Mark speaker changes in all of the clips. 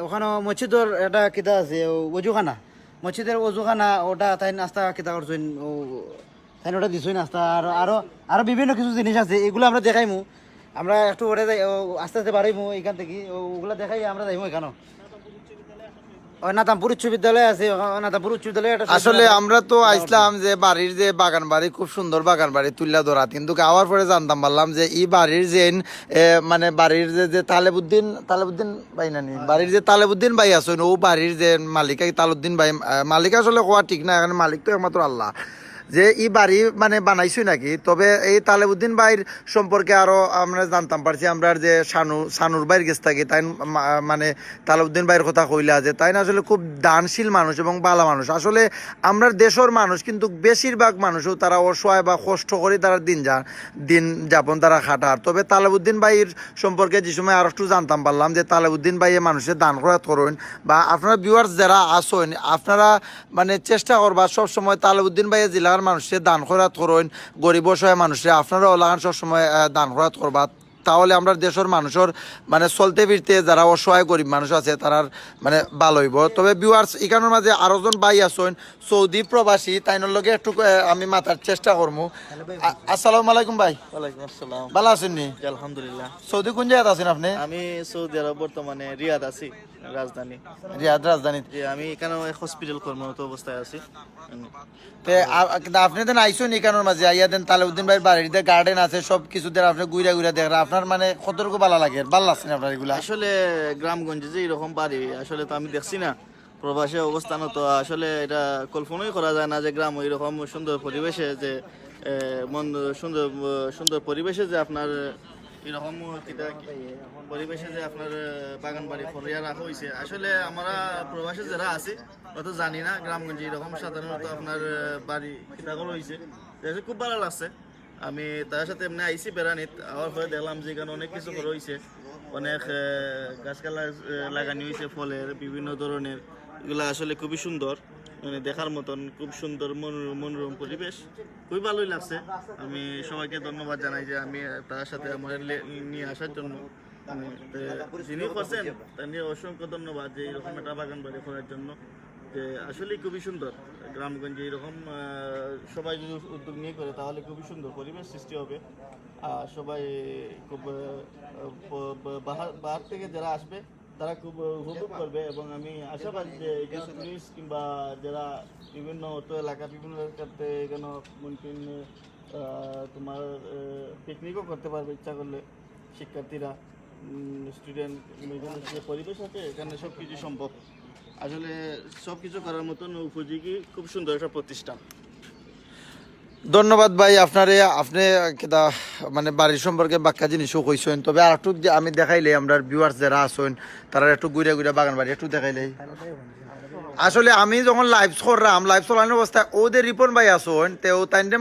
Speaker 1: ওখানে মসজিদের একটা কিতা আছে অজুখানা, মসজিদের অজুখানা ওটা তাই নাস্তা কিতা করছেন তাই ওটা দিছই নাস্তা। আর আরো আরো বিভিন্ন কিছু জিনিস আছে, এগুলো আমরা দেখাইমু। আমরা একটু ওটা আস্তে আস্তে বাড়াইমু এখান থেকে, ওগুলো দেখাই আমরা যাইমু এখানে। নাতামপুর উচ্চ বিদ্যালয় আছে, নাতামপুর উচ্চ বিদ্যালয়
Speaker 2: আসলে আমরা তো আইসলাম যে বাড়ির যে বাগান বাড়ি, খুব সুন্দর বাগান বাড়ি তুল্লা ধরা, কিন্তু আওয়ার পরে জানতাম পারলাম যে এই বাড়ির যে মানে বাড়ির যে তালেবুদ্দিন ভাই নানি, বাড়ির যে তালেবুদ্দিন ভাই আছেন, ও বাড়ির যে মালিকা তালুদ্দিন ভাই, মালিক আসলে হওয়া ঠিক না, এখানে মালিক তো একমাত্র আল্লাহ, যে এই বাড়ি মানে বানাইছই নাকি। তবে এই তালেবুদ্দিন ভাইয়ের সম্পর্কে আরো আমরা জানতাম পারছি, আমরা যে সানুর ভাইয়ের গেছ থাকি তাই মানে তালেবুদ্দিন ভাইয়ের কথা কইলা যে তাই না আসলে খুব দানশীল মানুষ এবং ভালো মানুষ। আসলে আমরা দেশের মানুষ, কিন্তু বেশিরভাগ মানুষও তারা অসহায় বা কষ্ট করে তারা দিন যাপন তারা খাটার। তবে তালেবুদ্দিন ভাইয়ের সম্পর্কে যে সময় আরো একটু জানতাম পারলাম যে তালেবুদ্দিন ভাই মানুষের দান খরচ করেন, বা আপনারা ভিউয়ার্স যারা আসেন আপনারা মানে চেষ্টা করবা সবসময় তালেবুদ্দিন ভাইয়ের জেলা মানুষের দান খরাত করেন, গরিব অসহায় মানুষের আপনারা ওলাগান সবসময় দান খরাত করবা, তাহলে আমরা দেশের মানুষের মানে চলতে ফিরতে যারা অসহায় গরিব মানুষ আছে তারার মানে ভালো হইব। তবে ভিউয়ার্স এখানের মাঝে আরো জন ভাই আছেন সৌদি প্রবাসী, তাইনের লগে একটু আমি মাতার চেষ্টা করবো। আসসালামু আলাইকুম ভাই।
Speaker 3: ওয়ালাইকুম আসসালাম।
Speaker 2: ভালো আছেন নি?
Speaker 3: আলহামদুলিল্লাহ।
Speaker 2: সৌদি কোন জায়গায় আছেন আপনি?
Speaker 3: আমি সৌদি আরব বর্তমানে রিয়াদ আছি, রাজধানী।
Speaker 2: রিয়াদ রাজধানী।
Speaker 3: যে আমি এখানে হসপিটাল কর্মরত অবস্থায় আছি।
Speaker 2: আপনি দেন আইসুন এখানোর মাঝে আইয়া দেন তালেবুদ্দিন ভাইয়ের বাড়িতে গার্ডেন আছে, সব কিছু দেন আপনি ঘুরা ঘুরা দেখেন, আপনার মানে কতটুকু ভালো লাগে, ভালো লাগছে না আপনার এগুলা?
Speaker 3: আসলে গ্রামগঞ্জে যে এরকম বাড়ি আসলে তো আমি দেখছি না, প্রবাসে অবস্থান তো আসলে এটা কল্পনাই করা যায় না যে গ্রাম এরকম সুন্দর পরিবেশে যে মন সুন্দর সুন্দর পরিবেশে যে আপনার এরকম পরিবেশে যে আপনার বাগান বাড়ি ফরিয়া রাখা হয়েছে। আসলে আমরা প্রবাসে যারা আছি অত জানি না গ্রামগঞ্জে এরকম সাধারণত আপনার বাড়ি খিতাগুলো হয়েছে, খুব ভালো লাগছে। আমি তার সাথে এমনি আইসি বেড়ানিত, আওয়ার পরে দেখলাম যে এখানে অনেক কিছু করা হয়েছে, অনেক গাছপালা লাগানো হয়েছে ফলের বিভিন্ন ধরনের, এগুলো আসলে খুবই সুন্দর, মানে দেখার মতন খুব সুন্দর মনোরম পরিবেশ, খুবই ভালোই লাগছে। আমি সবাইকে ধন্যবাদ জানাই যে আমি তার সাথে আমার নিয়ে আসার জন্য, যিনি করছেন তার নিয়ে অসংখ্য ধন্যবাদ যে এরকম একটা বাগান বাড়ি করার জন্য, যে আসলেই খুবই সুন্দর। গ্রামগঞ্জে এরকম সবাই যদি উদ্যোগ নিয়ে করে তাহলে খুবই সুন্দর পরিবেশ সৃষ্টি হবে, আর সবাই খুব বাহার থেকে যারা আসবে তারা খুব উপভোগ করবে। এবং আমি আশাবাদী যে এখানে টুরিস্ট কিংবা যারা বিভিন্ন এলাকা বিভিন্ন এলাকাতে এখানে মুমকিন তোমার পিকনিকও করতে পারবে ইচ্ছা করলে, শিক্ষার্থীরা স্টুডেন্ট, এখানে যে পরিবেশ আছে এখানে সব কিছু সম্ভব, আসলে সব কিছু করার মতন উপযোগী খুব সুন্দর একটা প্রতিষ্ঠান।
Speaker 2: ধন্যবাদ ভাই আপনারে, আপনি মানে বাড়ির সম্পর্কে বাক্কা জিনিসও কইছেন। তবে আর একটু আমি দেখাইলে আমরা ভিউয়ার্স যারা আছেন তারা একটু ঘুরে ঘুরে বাগান বাড়ি একটু দেখাইলে। আসলে আমি যখন লাইভ করলাম, লাইভ চলানোর অবস্থায় ওদের রিপন ভাই আসুন, তো তাইনরে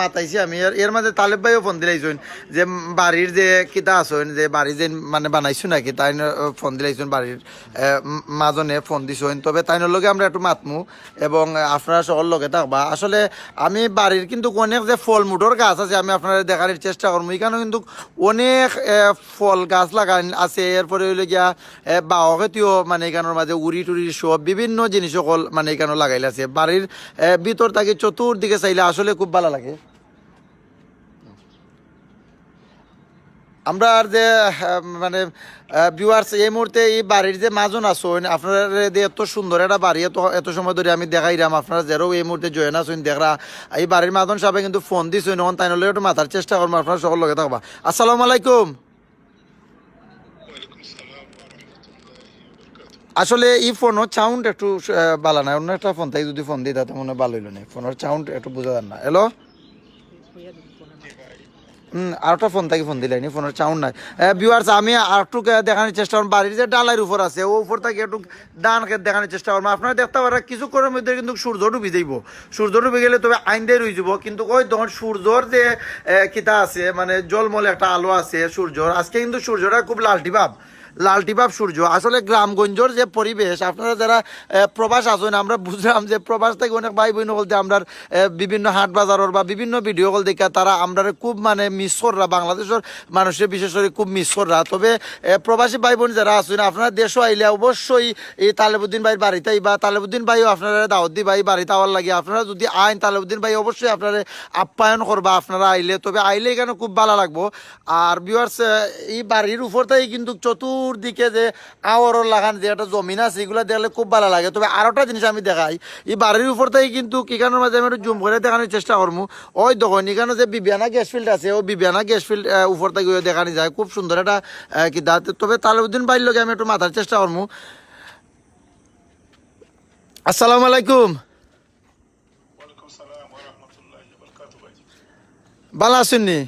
Speaker 2: মাতাইছি আমি। এর মাঝে তালেব ভাইও ফোন দিলাইছেন যে বাড়ির যে কিতা আসুন, যে বাড়ি যে মানে বানাইছো নাকি, তাই ফোন দিলাইছেন, বাড়ির মাজনে ফোন দিছেন। তবে তাইনের লগে আমরা একটু মাতমু এবং আপনারা সকল লগে থাকবা। আসলে আমি বাড়ির কিন্তু অনেক যে ফল মুটোর গাছ আছে আমি আপনারা দেখার চেষ্টা করবো, এখানে কিন্তু অনেক ফল গাছ লাগান আছে। এরপরে হইলে গিয়া বাও খেতেও মানে এখানের মাঝে উড়ি টুড়ি সব বিভিন্ন জিনিস সকল মানে এখানে লাগাইলে আছে। বাড়ির ভিতর থেকে চতুর্দিকে চাইলে আসলে খুব ভালো লাগে। আমরা আর যে মানে ভিউয়ার্স এই মুহূর্তে এই বাড়ির যে মাজন আসুন আপনারা এত সুন্দর একটা বাড়ি, এত সময় ধরে আমি দেখাইলাম, আপনারা যারাও এই মুহূর্তে জয়েন আসুন দেখরা এই বাড়ির মাজন সাহেব কিন্তু ফোন দিচ্ছেন, এখন তাই নলে একটু মাথার চেষ্টা করবো, আপনারা সকল লগে থাকবা। আসসালামু আলাইকুম। আসলে এই ফোনের সাউন্ড একটু ভালো না, অন্য একটা ফোন তাই যদি ফোন দিই তাতে মনে হয় ভালো হইল না, ফোনের সাউন্ড একটু বোঝা যান না। হ্যালো, আর একটা ফোন থেকে ফোন দিলাইনি, ফোনের সাউন্ড নাই। ভিউয়ার্স আমি আর একটু দেখানোর চেষ্টা করবো, বাড়ির যে ডালার উপর আছে ও উপর থেকে একটু ডান দেখানোর চেষ্টা করবো। আপনারা দেখতে পারেন কিছু করার মধ্যে কিন্তু সূর্য ডুবি যাইব, সূর্য ডুবে গেলে তবে আইন দিয়ে রয়ে যাব, কিন্তু ওই তখন সূর্যর যে কিতা আছে মানে জলমল একটা আলো আছে সূর্যর, আজকে কিন্তু সূর্যটা খুব লালটি ভাব, লালটিভাব সূর্য। আসলে গ্রামগঞ্জের যে পরিবেশ, আপনারা যারা প্রবাস আছেন আমরা বুঝলাম যে প্রবাস থেকে অনেক ভাই বোন বলতে আমরা বিভিন্ন হাট বাজারের বা বিভিন্ন ভিডিও কল দেখা তারা আমরা খুব মানে মিস কররা, বাংলাদেশের মানুষের বিশেষ করে খুব মিস কররা। তবে প্রবাসী ভাই বোন যারা আছেন আপনারা দেশও আইলে অবশ্যই এই তালেবুদ্দিন ভাইয়ের বাড়িতে বা তালেবুদ্দিন ভাইও আপনারা দাওয়াত দি ভাই বাড়িতে আওয়ার লাগে। আপনারা যদি আইন তালেবুদ্দিন ভাই অবশ্যই আপনারা আপ্যায়ন করবা আপনারা আইলে। তবে আইলে এখানে খুব ভালো লাগবো। আর ভিউয়ার্স এই বাড়ির উপরটাই কিন্তু চতুর্দিকে যে আওয়ারর লাগান যে একটা জমিন আছে এগুলো দেখলে খুব ভালো লাগে। তবে আরো একটা জিনিস আমি দেখাই, এই বাড়ির উপরটাই কিন্তু এখানের মাঝে আমি একটু জুম করে দেখানোর চেষ্টা করবো। ওই দেখুন এখানে যে বিবিয়ানা গ্যাস ফিল্ড আছে ওই বিবিয়ানা গ্যাস ফিল্ড উপর থেকে দেখানো যায়, খুব সুন্দর একটা কি দাঁত। তবে তালেবুদ্দিন ভাইয়ের লগে আমি একটু মাথার চেষ্টা করবো। আসসালামু আলাইকুম। ভালো আছেন নি?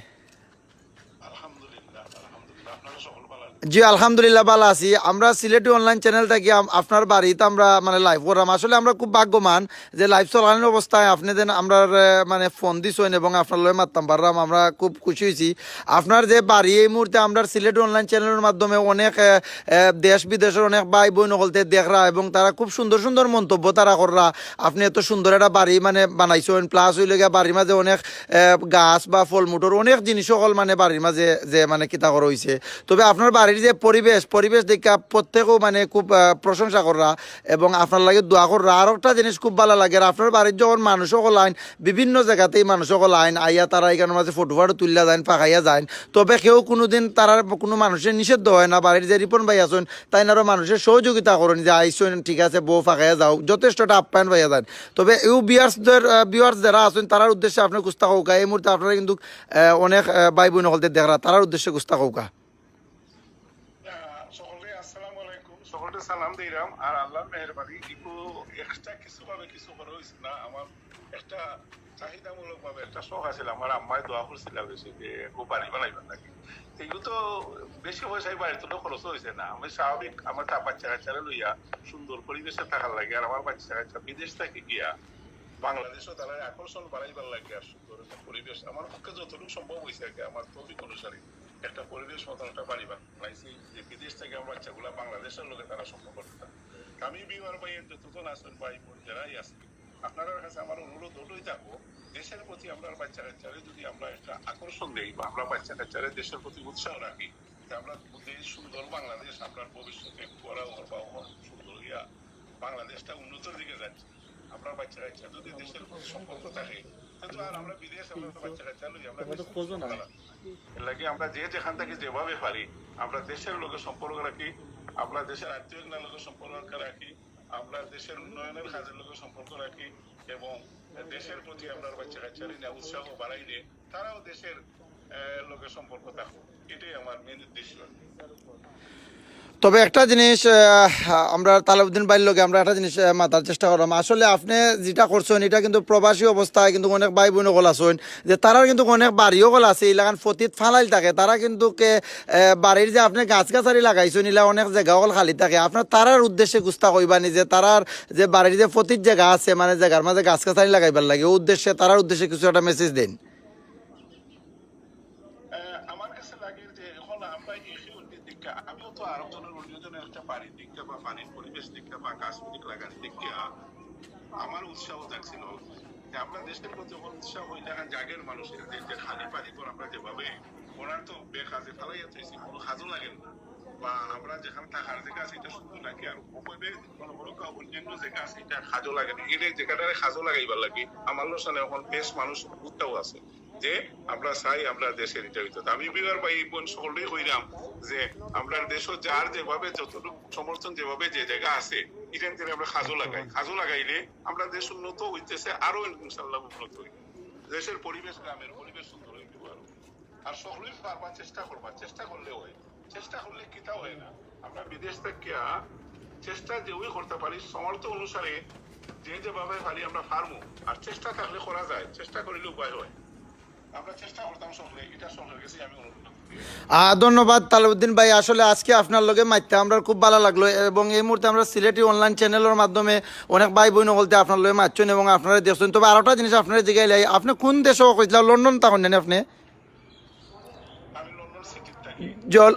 Speaker 2: জি আলহামদুলিল্লাহ ভালো আছি। আমরা সিলেটি অনলাইন চ্যানেল থেকে আপনার বাড়িতে আমরা মানে লাইভ করলাম। আসলে আমরা খুব ভাগ্যবান যে লাইভ চলানোর অবস্থায় আপনি যেন আমরা মানে ফোন দিছেন এবং আপনার লয়ে মারতাম পারলাম, আমরা খুব খুশি হয়েছি। আপনার যে বাড়ি এই মুহূর্তে আমরা সিলেটি অনলাইন চ্যানেলের মাধ্যমে অনেক দেশ বিদেশের অনেক ভাই বোন হলতে দেখরা এবং তারা খুব সুন্দর সুন্দর মন্তব্য তারা কররা। আপনি এত সুন্দর একটা বাড়ি মানে বানাইছেন, প্লাস হইলে বাড়ির মাঝে অনেক গাছ বা ফলমুটোর অনেক জিনিস সকল মানে বাড়ির মাঝে যে মানে কিতা করা হয়েছে। তবে আপনার বাড়ির যে পরিবেশ দেখা প্রত্যেকেও মানে খুব প্রশংসা করা এবং আপনার লাগে দোয়া করা। আর একটা জিনিস খুব ভালো লাগে, আর আপনার বাড়ির যখন মানুষ সকল আইন বিভিন্ন জায়গাতেই মানুষ সকল আইন আইয়া তারা এখানের মাঝে ফটো তুলিয়া যায় পাকাইয়া যায়। তবে কেউ কোনোদিন তারা কোনো মানুষের নিষিদ্ধ হয় না। বাড়ির যে রিপন ভাই আছেন তাই আরো মানুষের সহযোগিতা করেন যে আইসেন ঠিক আছে বউ ফাঁকাইয়া যাও, যথেষ্টটা আপ্যায়ন পাইয়া যান। তবে এই ভিউয়ার্স যারা আছেন তার উদ্দেশ্যে আপনার কুস্তা কৌকা এই মুহূর্তে আপনারা কিন্তু অনেক ভাই বোন হলতে দেখরা তার উদ্দেশ্যে কুস্তা কৌকা।
Speaker 4: সকলকে সালাম দিলাম। আর আল্লাহর মেহেরবানি একটু এক্সট্রা কিছু ভাবে কিছু করা হয়েছে না। আমার একটা চাহিদামূলক ভাবে একটা শখ আছিল, আমার আম্মায় দোয়া করছিল বেশি যে খুব বাড়ি বানাইবার নাকি। এগুলো তো বেশি পয়সায় বাড়ির তো খরচ হয়েছে না। আমি স্বাভাবিক আমার বাচ্চা কাচ্চারা লইয়া সুন্দর পরিবেশে থাকার লাগে আর আমার বাচ্চা কাচ্চা বিদেশ থেকে গিয়া বাংলাদেশও তারা আকর্ষণ বাড়াইবার লাগে আর সুন্দর একটা পরিবেশ আমার পক্ষে যতটুকু সম্ভব হয়েছে আর কি আমার তৌফিক অনুসারে একটা পরিবেশ মতন একটা বাড়ি বানাইছি যে বিদেশ থেকে আমার বাচ্চাগুলা বাংলাদেশের লোকে তারা সম্ভব করতে পারে। আমি বিমার ভাইয়ের যতজন আছেন ভাই বোন যারাই আছে আপনার কাছে আমার অনুরোধ ওটাই থাকবো, দেশের প্রতি আপনার বাচ্চা কাচ্চারে যদি আমরা একটা আকর্ষণ দেই বা আমরা বাচ্চা কাচ্চারে দেশের প্রতি উৎসাহ রাখি, আমরা দেশ সুন্দর বাংলাদেশ আপনার ভবিষ্যতে বড় বা সুন্দর হইয়া বাংলাদেশটা উন্নতির দিকে যাচ্ছে। আমরা বাচ্চা কাচ্চা যদি দেশের প্রতি সম্পর্ক থাকে কিন্তু আর আমরা বিদেশ আমরা বাচ্চা কাচ্চা লই আমরা লাগে আমরা যে যেখান থেকে যেভাবে পারি আমরা দেশের লোকের সম্পর্ক রাখি, আমরা দেশের আত্মীয় লোকের সম্পর্ক রাখি, আমরা দেশের উন্নয়নের কাজের লোকের সম্পর্ক রাখি এবং দেশের প্রতি আমরা বাচ্চা কাচ্চারা উৎসাহ বাড়াইলে তারাও দেশের লোকের সম্পর্ক থাকবে। এটাই আমার মেন উদ্দেশ্য।
Speaker 2: তবে একটা জিনিস আমরা তালেবুদ্দিন ভাইয়ের লগে আমরা একটা জিনিস মাথার চেষ্টা করলাম, আসলে আপনি যেটা করছেন এটা কিন্তু প্রবাসী অবস্থায় কিন্তু অনেক ভাই বোন গল আছেন যে তারা কিন্তু অনেক বাড়িও গল আছে এলাকান ফতিত ফালাইল থাকে, তারা কিন্তু বাড়ির যে আপনি গাছ গাছারি লাগাইছেন এলা অনেক জায়গা গল খালি থাকে। আপনার তারার উদ্দেশ্যে গুস্তা কইবানি যে তারার যে বাড়ির যে ফতির জায়গা আছে মানে জায়গার মাঝে গাছ গাছারি লাগাইবার লাগে ও উদ্দেশ্যে তারার উদ্দেশ্যে কিছু একটা মেসেজ দেন।
Speaker 4: আমার কাছে লাগে যে এখন আমরা আমিও তো আরো জনের একটা বাড়ির দিকটা বা পানির পরিবেশ দিকটা বা গাছগুলি লাগানোর দিকটা আমার উৎসাহ থাকছিল যে আমরা দেশের প্রতি যখন উৎসাহ হইলে এখন জাগের মানুষের যে খালি পানি পর আমরা যেভাবে ওনার তো বেকাজে ফেলাইয়া চাইছি কোনো কাজও লাগে না বা আমরা যেখানে থাকার জায়গা আছে এটা সুন্দর লাগে আর উপরে অন্যান্য জায়গা আছে এটা কাজও লাগে না, এটা জায়গাটারে কাজও লাগাইবার লাগে। আমার লোসানে এখন বেশ মানুষ উদ্যোগ আছে যে আমরা চাই আমরা দেশের এটা হইতে। আমি বিবার ভাই বোন সকলেই হইলাম যে আমরা দেশও যার যেভাবে যতটুকু সমর্থন যেভাবে যে জায়গা আছে এখান থেকে আমরা কাজও লাগাই, কাজও লাগাইলে আমরা দেশ উন্নত হইতেছে আরো ইনশাল্লাহ উন্নত হই, দেশের পরিবেশ গ্রামের পরিবেশ সুন্দর হইতে পারবো। আর সকলেই পারবার চেষ্টা করবার, চেষ্টা করলে হয়, চেষ্টা করলে কিতা হয় না। আমরা বিদেশ থেকে চেষ্টা যেভাবে করতে পারি সমর্থ অনুসারে যে যেভাবে পারি আমরা পারবো আর চেষ্টা থাকলে করা যায়, চেষ্টা করিলে উপায় হয়। আমরা চেষ্টা করতাম সকলে, এটা সকলের কাছে আমি অনুরোধ করি।
Speaker 2: ধন্যবাদ তালেবুদ্দিন ভাই, আসলে আজকে আপনার লগে মাইতে আমরা খুব ভালো লাগলো এবং এই মুহূর্তে আমরা সিলেটি অনলাইন চ্যানেলের মাধ্যমে অনেক ভাই বোন বলতে আপনার লগে মারছেন এবং আপনারা দেখছেন। তবে আরোটা জিনিস আপনারা জিগাইলে আপনি কোন দেশে কইছিল? লন্ডন তখন নেন আপনি?
Speaker 4: আমি লন্ডন সিটিতে থাকি।
Speaker 2: জল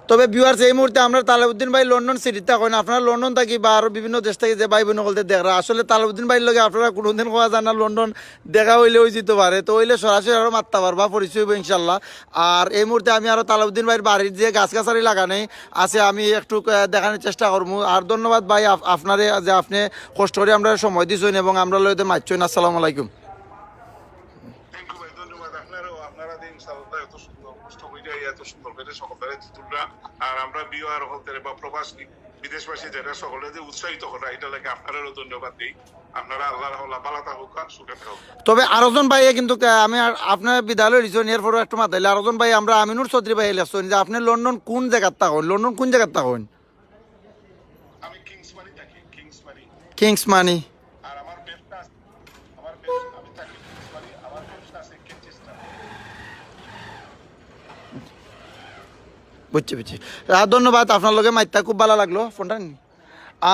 Speaker 2: তবে ভিউয়ার্স এই মুহূর্তে আমরা তালেবুদ্দিন ভাই লন্ডন সিটিতে থাকেন, আপনারা লন্ডন থাকি বা আরো বিভিন্ন দেশ থেকে যে ভাই বোন বলতে দেখরা আসলে তালেবুদ্দিন ভাইয়ের লগে আপনারা কোনোদিন কোয়া যায় না, লন্ডন দেখা হইলে ওই যেতে পারে, তো হইলে সরাসরি আরো মারতে পারবা, পরিচয় হইব ইনশাল্লাহ। আর এই মুহূর্তে আমি আরো তালেবুদ্দিন ভাইয়ের বাড়ির যে গাছ গাছারি লাগানে আছে আমি একটু দেখানোর চেষ্টা করবো। আর ধন্যবাদ ভাই আপনারে যে আপনি কষ্ট করে আমরা সময় দিচ্ছেন এবং আমরা লইতে মারছেন। আসসালামু আলাইকুম।
Speaker 4: থ্যাংক ইউ ভাই, ধন্যবাদ আপনারও। আপনারা দিন ইনশাআল্লাহ এত সুন্দর কষ্ট হইয়া এত সুন্দর করে সকলের তুলরা, আর আমরা বিওয়ার হতে বা প্রবাসী বিদেশবাসী যারা সকলে যে উৎসাহিত করা, এটা লাগে আপনারও ধন্যবাদ দিই। আপনারা আল্লাহর হল্লা বালাতা হোক, সুখে থাকুক।
Speaker 2: তবে আরোজন ভাই কিন্তু আমি আপনার বিদ্যালয় দিচ্ছেন এরপরে একটু মাতাইলে আরোজন ভাই আমরা আমিনুর চৌধুরী ভাই লেখছেন যে আপনি লন্ডন কোন জায়গার থাকেন, লন্ডন কোন জায়গার থাকেন?
Speaker 4: আমি কিংসমারি থাকি, কিংসমারি।
Speaker 2: কিংস মানি।
Speaker 4: আর আমার ব্যবসা আছে, আমি থাকি কিংসমারি, আমার ব্যবসা আছে কেচেস্টার।
Speaker 2: বুঝছি। ধন্যবাদ, আপনার লগে মাইতা খুব ভালো লাগলো ফোনটা।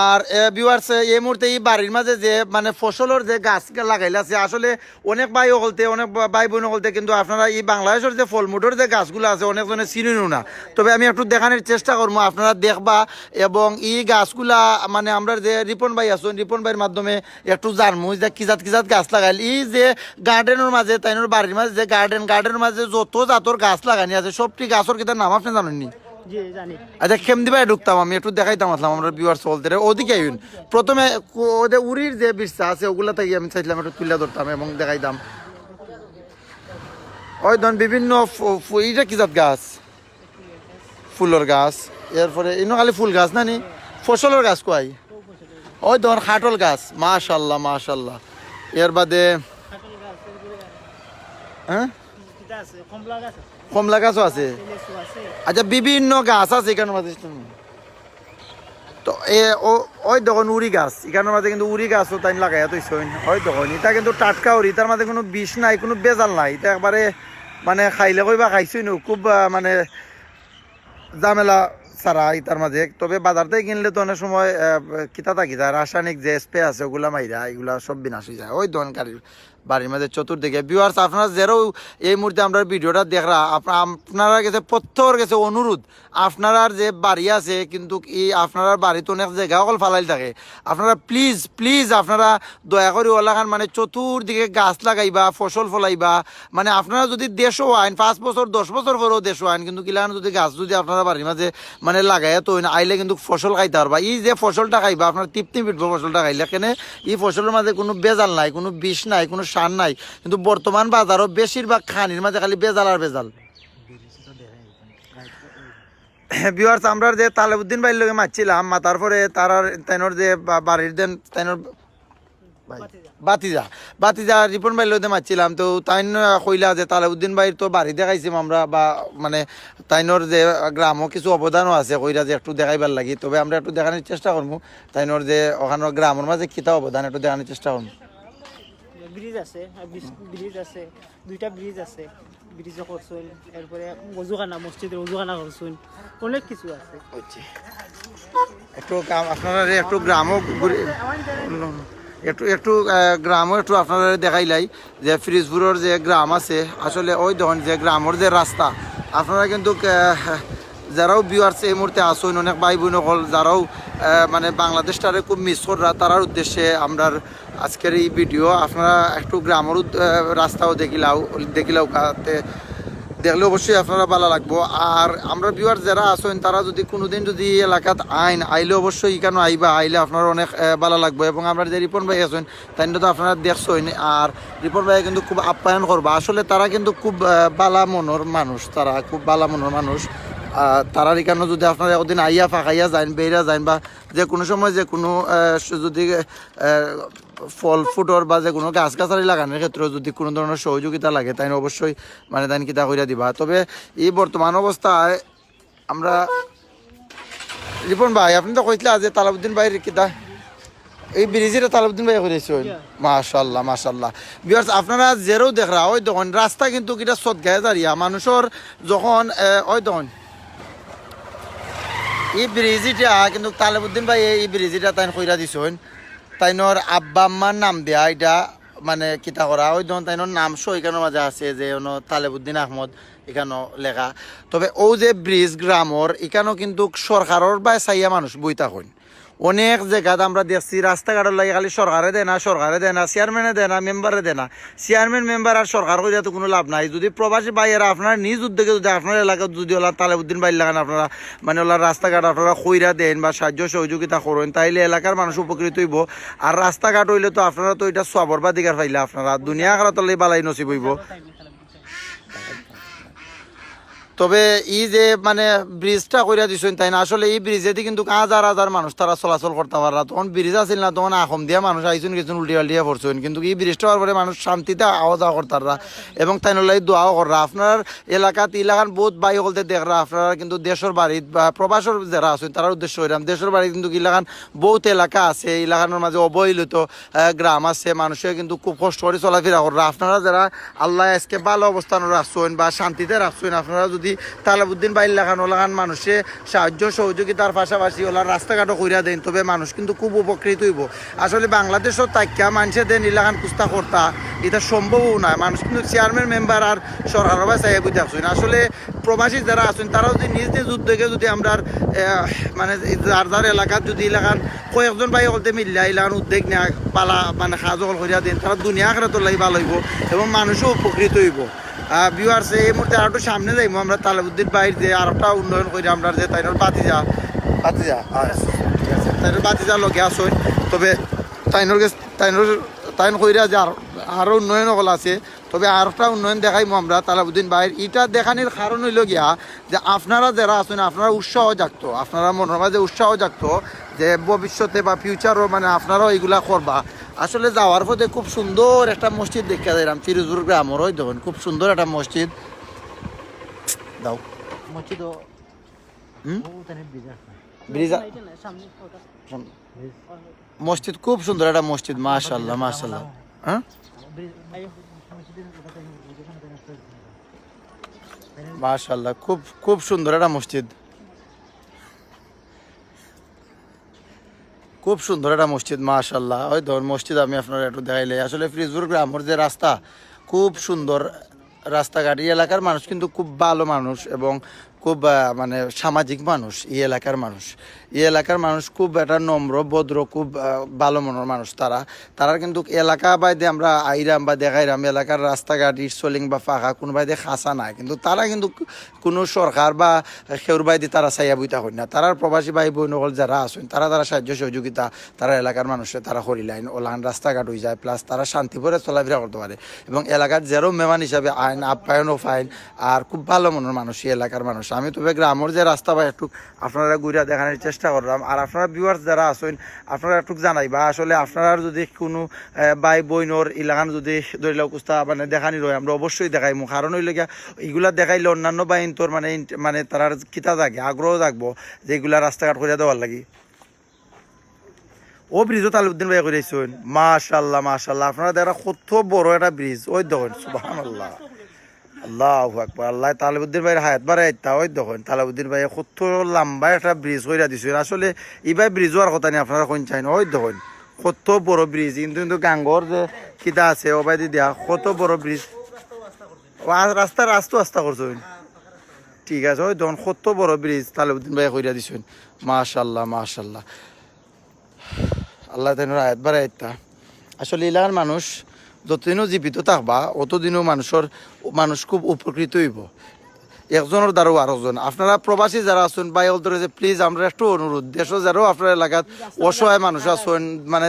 Speaker 2: আর ভিউয়ার্স এই মুহূর্তে এই বাড়ির মাঝে যে মানে ফসলের যে গাছ লাগাইলে আছে আসলে অনেক ভাই বলতে অনেক ভাই বোন বলতে কিন্তু আপনারা এই বাংলাদেশের যে ফলমুটোর যে গাছগুলো আছে অনেকজনে চিনিও না, তবে আমি একটু দেখানোর চেষ্টা করবো, আপনারা দেখবা এবং এই গাছগুলা মানে আমরা যে রিপন ভাই আছেন রিপন ভাইয়ের মাধ্যমে একটু জানবো যে কিজাত গাছ লাগাইল। এই যে গার্ডেনের মাঝে তাইনোর বাড়ির মাঝে যে গার্ডেনের মাঝে যত জাতর গাছ লাগানি আছে সবটি গাছের কিতার নাম আপনি জানেননি? আচ্ছা খেম দিবা ঢুকতাম আমি একটু দেখাইতাম আসলাম আমরা ভিউয়ার্স বলতে ওদিকে আইন প্রথমে ওদের উড়ির যে বীজটা আছে ওগুলা থেকে আমি চাইছিলাম একটু তুলে ধরতাম এবং দেখাইতাম। ওই ধরুন বিভিন্ন এইটা কি জাত গাছ? ফুলের গাছ, এরপরে ইনো খালি ফুল গাছ না নি ফসলের গাছ কয়? ওই ধর খাটল গাছ, মাশাল্লাহ। এর বাদে হ্যাঁ কমলা গাছও আছে। আচ্ছা বিভিন্ন গাছ আছে এখানের মাঝে। তো ওই দেখুন উড়ি গাছ, এখানের মাঝে কিন্তু উড়ি গাছও তাই লাগাইয়া তুই ওই দেখুন এটা কিন্তু টাটকা উড়ি, তার মাঝে কোনো বিষ নাই, কোনো বেজাল নাই, এটা একবারে মানে খাইলে কইবা খাইছই নো, খুব মানে ঝামেলা ছাড়া ইতার মাঝে। তবে বাজার থেকে কিনলে তো অনেক সময় কিতা থাকি যায় রাসায়নিক যে স্প্রে আছে ওগুলা মাইরা এগুলা সব বিনাশ হয়ে যায়। ওই দোকানকারীর বাড়ির মধ্যে চতুর্দিকে ভিউয়ার্স আপনারা যেরও এই মুহূর্তে আমরা ভিডিওটা দেখরা আপনারা কাছে প্রত্যেকের কাছে অনুরোধ, আপনারা যে বাড়ি আছে কিন্তু এই আপনারা বাড়িতে অনেক জায়গা অকল ফালাইল থাকে, আপনারা প্লিজ আপনারা দয়া করে ওলাখান মানে চতুর্দিকে গাছ লাগাইবা, ফসল ফলাইবা। মানে আপনারা যদি দেশও আইন 5 বছর 10 বছর পরেও দেশও আইন কিন্তু কিলান যদি গাছ যদি আপনারা বাড়ির মাঝে মানে লাগাইয়া তো আইলে কিন্তু ফসল খাইতে পারবা। এই যে ফসলটা খাইবা আপনার তৃপ্তি মিটবো ফসলটা খাইলে, কেন এই ফসলের মাঝে কোনো বেজাল নাই, কোনো বিষ নাই, কোনো সার নাই, কিন্তু বর্তমান বাজারও বেশিরভাগ খানির মাঝে খালি বেজাল আর বেজাল। ভিউয়ার্স আমরা যে তালেবুদ্দিন ভাইয়ের লগে মারছিলাম মাতার পরে তাইনোর যে বাড়ির দেন তাইনোর বাতিজা রিপন ভাইয়ের লগে মারছিলাম, তো তাইন কইলা যে তালেবুদ্দিন ভাইয়ের তো বাড়ি দেখাইছিলাম আমরা বা মানে তাইনোর যে গ্রামও কিছু অবদানও আছে কইরা যে একটু দেখাইবার লাগি। তবে আমরা একটু দেখানোর চেষ্টা করবো তাইনোর যে ওখানের গ্রামের মাঝে কিতা অবদান একটু দেখানোর চেষ্টা করবো।
Speaker 5: ব্রিজ আছে, দুইটা ব্রিজ আছে, ব্রিজও করছেন, এরপরে অজুখানা মসজিদের অজুখানা করছেন, অনেক কিছু আছে।
Speaker 2: একটু আপনারা একটু গ্রামও একটু গ্রামও একটু আপনারা দেখাইলাই যে পিরিজপুরের যে গ্রাম আছে আসলে ওই দেখুন যে গ্রামের যে রাস্তা আপনারা কিন্তু যারাও ভিউয়ার্স এই মুহূর্তে আসুন অনেক ভাই বোন হল যারাও মানে বাংলাদেশটারে খুব মিস করা তারার উদ্দেশ্যে আমরা আজকের এই ভিডিও। আপনারা একটু গ্রামের রাস্তাও দেখিলাও দেখলে অবশ্যই আপনারা ভালো লাগবো। আর আমরা ভিউয়ার্স যারা আসেন তারা যদি কোনোদিন যদি এলাকাত আইলে অবশ্যই এখানে আইবা, আইলে আপনারা অনেক ভালো লাগবে। এবং আমরা যে রিপন ভাই আছেন তাই তো আপনারা দেখছেন, আর রিপন ভাই কিন্তু খুব আপ্যায়ন করবা। আসলে তারা কিন্তু খুব বালা মনের মানুষ, তারা খুব বালা মনের মানুষ। তারা এখানে যদি আপনারা একদিন আইয়া ফাঁকাইয়া যান বেরা যান বা যে কোনো সময় যে কোনো যদি ফল ফুটর বা যে কোনো গাছ গাছালি লাগানোর ক্ষেত্রে যদি কোনো ধরনের সহযোগিতা লাগে তাই অবশ্যই মানে তাই কিতা কইরা দিবা। তবে এই বর্তমান অবস্থায় আমরা রিপন ভাই আপনি তো কইছিলা যে তালাবুদ্দিন ভাইয়ের কিতা এই ব্রিজের তালাবুদ্দিন ভাই করেছেন, মাশাল্লাহ। ভিউয়ার্স আপনারা যেরও দেখরা ওই দেখুন রাস্তা কিন্তু কিটা সদগায় দাঁড়িয়া মানুষের যখন ওই দেখুন এই ব্রিজটা কিন্তু তালেবুদ্দিন ভাই এই ব্রিজটা তাই কইরা দিছেন, তাইনোর আব্বা আম্মার নাম দেয়া এটা মানে কিতা করা ওই ধরুন তাইনোর নাম সইখানোর মাঝে আছে যে তালেবুদ্দিন আহমদ এখানেও লেখা। তবে ও যে ব্রিজ গ্রামর এখানেও কিন্তু সরকারের বা চাইয়া মানুষ বইতা হইন অনেক জায়গাতে আমরা দেখছি রাস্তাঘাটের লাগে খালি সরকারে দেয় না চেয়ারম্যানে দেয় না মেম্বারে দেয় না চেয়ারম্যান মেম্বার আর সরকার করিয়া তো কোনো লাভ নাই। যদি প্রবাসী ভাইয়েরা আপনারা নিজ উদ্যোগে যদি আপনার এলাকায় যদি ওলা তালেবুদ্দিন বাইর লাগান আপনারা মানে ওলা রাস্তাঘাট আপনারা কইরা দেন বা সাহায্য সহযোগিতা করেন তাইলে এলাকার মানুষ উপকৃত হইব। আর রাস্তাঘাট হইলে তো আপনারা তো এটা সবর বা দিকার পাইলে আপনারা দুনিয়া খারাপ বালাই নসিব হইব। তবে ই যে মানে ব্রিজটা কইরা দিছেন তাই না আসলে এই ব্রিজেতে কিন্তু হাজার হাজার মানুষ তারা চলাচল করতে পারা। তখন ব্রিজ আসিল না তখন আখম দিয়া মানুষ আইসুন গেছেন উল্টি পাল্টিয়া পড়ছেন কিন্তু এই ব্রিজটা হওয়ার পরে মানুষ শান্তিতে আওয়া যাওয়া করতারা এবং তাই নলাই দোয়াও কররা। আপনার এলাকাত ইলাকান বহুত বাই হলতে দেখরা আপনারা কিন্তু দেশের বাড়িত বা প্রবাসর যারা আছেন তার উদ্দেশ্য হইলাম দেশের বাড়িতে কিন্তু ইলাকান বহুত এলাকা আছে এলাকানোর মাঝে অবহেলিত গ্রাম আছে মানুষের কিন্তু খুব কষ্ট করে চলাফেরা কররা। আপনারা যারা আল্লাহ আজকে ভালো অবস্থান রাখছেন বা শান্তিতে রাখছেন আপনারা যদি তালেবুদ্দিন বাইর লাগান ওলাগান মানুষে সাহায্য সহযোগিতার পাশাপাশি ওলার রাস্তাঘাটও কইরা দেন তবে মানুষ কিন্তু খুব উপকৃত হইব। আসলে বাংলাদেশও তাইকা মানুষে দেন ইলাকান কুস্তা করতা এটা সম্ভবও নয়। মানুষ কিন্তু চেয়ারম্যান মেম্বার আর সরকারের বা চাই বুঝতে আসছেন। আসলে প্রবাসী যারা আছেন তারাও যদি নিজ নিজ উদ্যোগে যদি আমরা মানে যার যার এলাকার যদি এলাকান কয়েকজন ভাই হলতে মিললে এলাকান উদ্যোগ নেওয়া পালা মানে সাহায্য করিয়া দেন তারা দুনিয়া আখেরাতের লাগি ভালো হইব এবং মানুষও উপকৃত হইব। ভিউয়ার্স এই মুহূর্তে আর একটু সামনে যাইবো আমরা তালেবুদ্দিন বাইর যে আর একটা উন্নয়ন করি আমরা যে তাইনোর বাতিজা ঠিক আছে তাইনোর বাতিজা লগে আসুন তবে তাইন কইরা যে আরও উন্নয়ন হল আছে তবে আর একটা উন্নয়ন দেখাইবো আমরা তালেবুদ্দিন বাইর এটা দেখানির কারণ হইল গিয়া যে আপনারা যারা আছেন আপনারা উৎসাহ জাগতো আপনারা মনের মাঝে উৎসাহ জাগতো যে ভবিষ্যতে বা ফিউচারও মানে আপনারাও এইগুলা করবা। আসলে যাওয়ার পথে খুব সুন্দর একটা মসজিদ দেখা যাইলাম পিরোজপুর গ্রামের ওই দেখুন খুব সুন্দর একটা মসজিদ দাও
Speaker 1: মসজিদ
Speaker 2: ব্রিজ মসজিদ খুব সুন্দর একটা মসজিদ মাশাআল্লাহ মাশাআল্লাহ। হ্যাঁ মাশাআল্লাহ খুব খুব সুন্দর একটা মসজিদ খুব সুন্দর একটা মসজিদ মাশাআল্লাহ। ওই ধরুন মসজিদ আমি আপনারা একটু দেখাইলে আসলে পিরোজপুর গ্রামের যে রাস্তা খুব সুন্দর রাস্তাঘাট এই এলাকার মানুষ কিন্তু খুব ভালো মানুষ এবং খুব মানে সামাজিক মানুষ এই এলাকার মানুষ খুব একটা নম্র ভদ্র খুব ভালো মনের মানুষ তারা কিন্তু এলাকা বাইদে আমরা আইরাম বা দেখাইরাম এলাকার রাস্তাঘাট ইটসলিং বা ফাঁকা কোনো বাইদে খাসা নাই কিন্তু তারা কিন্তু কোনো সরকার বা সেউর বাইদে তারা চাইয়া বইতা হয় না। তারা প্রবাসী ভাই বোনসকল যারা আছেন তারা সাহায্য সহযোগিতা তারা এলাকার মানুষের তারা করিলাইন ওলান রাস্তাঘাট হয়ে যায় প্লাস তারা শান্তি করে চলাফেরা করতে পারে এবং এলাকার যারও মেহমান হিসাবে আইন আপ্যায়নও পাইন আর খুব ভালো মনের মানুষ এই এলাকার মানুষ। আমি তবে গ্রামের যে রাস্তা বা একটু আপনারা ঘুরে দেখানোর চেষ্টা করলাম আর আপনারা ভিউয়ার্স যারা আছেন আপনারা একটু জানাইবা আসলে আপনারা যদি কোনো ভাই বোনর এলাকান যদি ধরিল কুস্তা মানে দেখানি রয় আমরা অবশ্যই দেখাইমু কারণ হইলে গিয়া এগুলা দেখাইলে অন্যান্য বাহিন তোর মানে তারার কিতা জাগে আগ্রহ থাকবো যে এগুলা রাস্তাঘাট করে দেওয়ার লাগি। ও ব্রিজও তালেবুদ্দিন ভাই করে আইসুন মাশাআল্লাহ মাশাআল্লাহ আপনারা দেখা কত বড় একটা ব্রিজ ওই দেখুন সুবহানাল্লাহ আল্লাহু আকবার আল্লাহ তালেবুদ্দিন ভাইয়ের হায়াত বাড়াই ওই দেখুন তালেবুদ্দিন ভাই কত লম্বা একটা ব্রিজ কইরা দিছে। আসলে এই ভাই ব্রিজ হওয়ার কথা নেই আপনারা কোন চাইন ওই দেখুন কত বড় ব্রিজ কিন্তু গাঙ্গর যে কিতা আছে ও ভাই দিয়া কত বড় ব্রিজ রাস্তা করছেন ঠিক আছে ওই দেখুন কত বড় ব্রিজ তালেবুদ্দিন ভাই কইরা দিছেন মাশাআল্লাহ মাশাআল্লাহ আল্লাহ তাইনোর হায়াত বাড়াই। আসলে এলাকার মানুষ যতদিনও জীবিত থাকবা অতদিনও মানুষ খুব উপকৃত হইব একজনের দ্বারাও আরেকজন। আপনারা প্রবাসী যারা আছেন বা ধরে যে প্লিজ আমরা একটু অনুরোধ দেশও যারাও আপনার এলাকাত অসহায় মানুষ আছেন মানে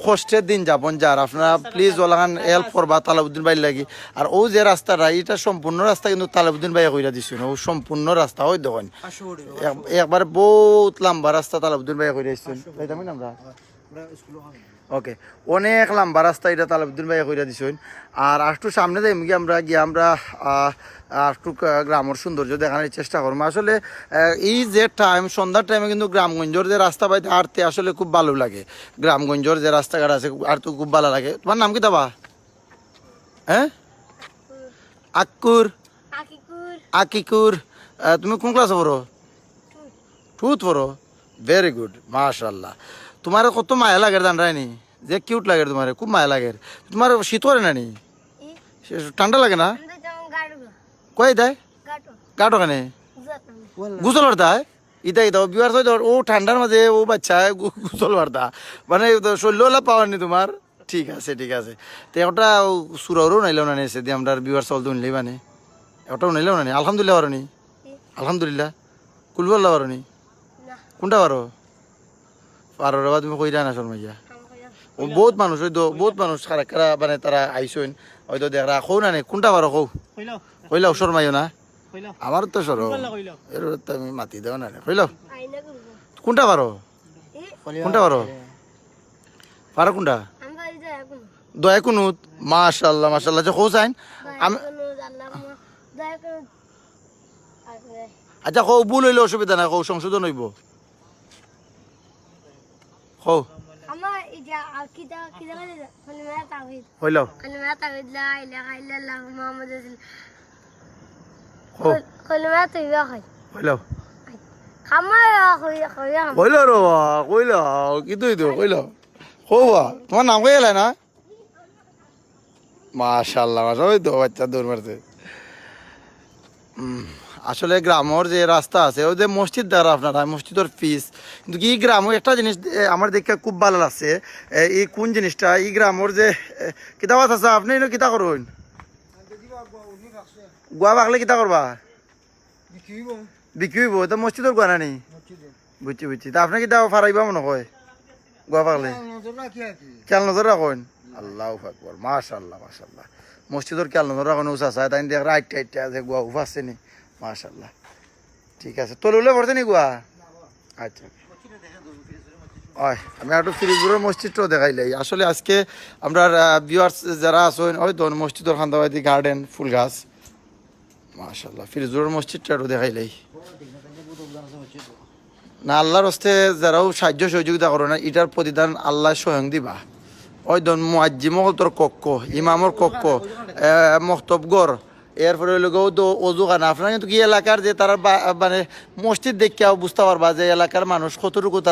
Speaker 2: কষ্টের দিন যাপন যার আপনারা প্লিজ ওলাখান হেল্প করবা তালেবুদ্দিন ভাই লাগি। আর ও যে রাস্তাটা এটা সম্পূর্ণ রাস্তা কিন্তু তালেবুদ্দিন ভাই কইরা দিছেন ও সম্পূর্ণ রাস্তা ওই দেখেন একবারে বহুত লম্বা রাস্তা তালেবুদ্দিন ভাই কইরা দিছেন আমরা ওকে অনেক লম্বা রাস্তা এটা তালেবুদ্দিন ভাই কইরা দিছেন। আর একটু সামনে যাই আমরা একটু গ্রামের সৌন্দর্য দেখানোর চেষ্টা করবো। আসলে এই যে সন্ধ্যার টাইমে কিন্তু গ্রামগঞ্জের যে রাস্তা বাইতে হাঁটতে আসলে খুব ভালো লাগে গ্রামগঞ্জের যে রাস্তাঘাট আছে আর তো খুব ভালো লাগে। তোমার নাম কি দাবা? হ্যাঁ আকিকুর তুমি কোন ক্লাসে পড়ো? টুথ পড়ো ভেরি গুড মাশাআল্লাহ। তোমার কত মায়া লাগে জানরাইনি যে কিউট লাগে তোমার খুব মায়া লাগে। তোমার শীত করে না নি ঠান্ডা লাগে না কই দেয় কাটো কানে গোসল বার্তা ইতা ইতা বিয়ার সহ ও ঠান্ডার মাঝে ও বাচ্চা গোসল বার্তা মানে শৈল্য পাওয়ারনি তোমার ঠিক আছে ঠিক আছে তো ওটা সুরারও নাইলেও না এসে দিয়ে আমরা বিয়ার চল তো নিলেই মানে ওটাও নাইলেও না আলহামদুলিল্লাহ পারো নি আলহামদুলিল্লাহ কুলবল্লা পারো নি কোনটা পারো পারো রে তুমি কইরা না শর্মাইয়া ও বহুত মানুষ ওই তো বহুত মানুষ খারা খারা মানে তারা আইসইন হয়তো দেখরা কৌ না নেই কোনটা পারো কৌ
Speaker 5: কইলাও
Speaker 2: কইলাও শর্মাইও না
Speaker 5: কইলাও
Speaker 2: আমার তো সরো
Speaker 5: কইলাও
Speaker 2: এর তো আমি মাতি দেও না কইলাও কোনটা পারো কোনটা পারো পারো কোনটা দয়া কুনুত মাশাআল্লাহ মাশাআল্লাহ যে কৌ চাইন আমি আচ্ছা কৌ ভুল হইলে অসুবিধা নাই কৌ সংশোধন হইব কৌ হইলাও কইলাও কইলাও রে কইলাও কিন্তু কইলাও কৌবা তোমার নাম কই এলাই না মাশাআল্লাহ মাশাআল্লাহ ওই তো বাচ্চা দৌড় মারছে আসলে গ্রামের যে রাস্তা আছে ওই যে মসজিদ দ্বারা আপনারা মসজিদের ফিস কিন্তু এই গ্রামের একটা জিনিস আমার দেখে খুব ভালো লাগছে এই কোন জিনিসটা এই গ্রামের যে কিতাব আছে আপনি কিতা করুন গোয়া বাকলে কিতা করবা বিক্রি হইব তো মসজিদের গোয়া নানি বুঝছি বুঝছি তা আপনি কিতা ফারাইবা মনে হয় গোয়া বাকলে খেয়াল নজর রাখুন আল্লাহ আকবর মাশাআল্লাহ মাশাআল্লাহ মসজিদের খেয়াল নজর রাখুন উষা চায় তাই দেখ রাইট টাইট আছে গোয়া উফাচ্ছে নি মাশাআল্লাহ ঠিক আছে তলুলে পড়ছে নি গোয়া আচ্ছা হয় আমি একটু ফিরিজপুরের মসজিদটাও দেখাইলাই আসলে আজকে আমরা ভিউয়ার্স যারা আছেন হয়তো মসজিদের খান্দাবাদি গার্ডেন ফুল গাছ মাশাআল্লাহ ফিরিজপুরের মসজিদটা একটু দেখাইলাই না আল্লাহর হস্তে যারাও সাহায্য সহযোগিতা করো না এটার প্রতিদান আল্লাহ স্বয়ং দিবা ওই ধন মুয়াজ্জিমর কক্ষ ইমামর কক্ষ মক্তবগর এরপরে হইল তো অজুখানা আপনার কিন্তু কি এলাকার যে তারা মানে মসজিদ দেখিয়াও বুঝতে পারবা যে এলাকার মানুষ কতটুকু তারা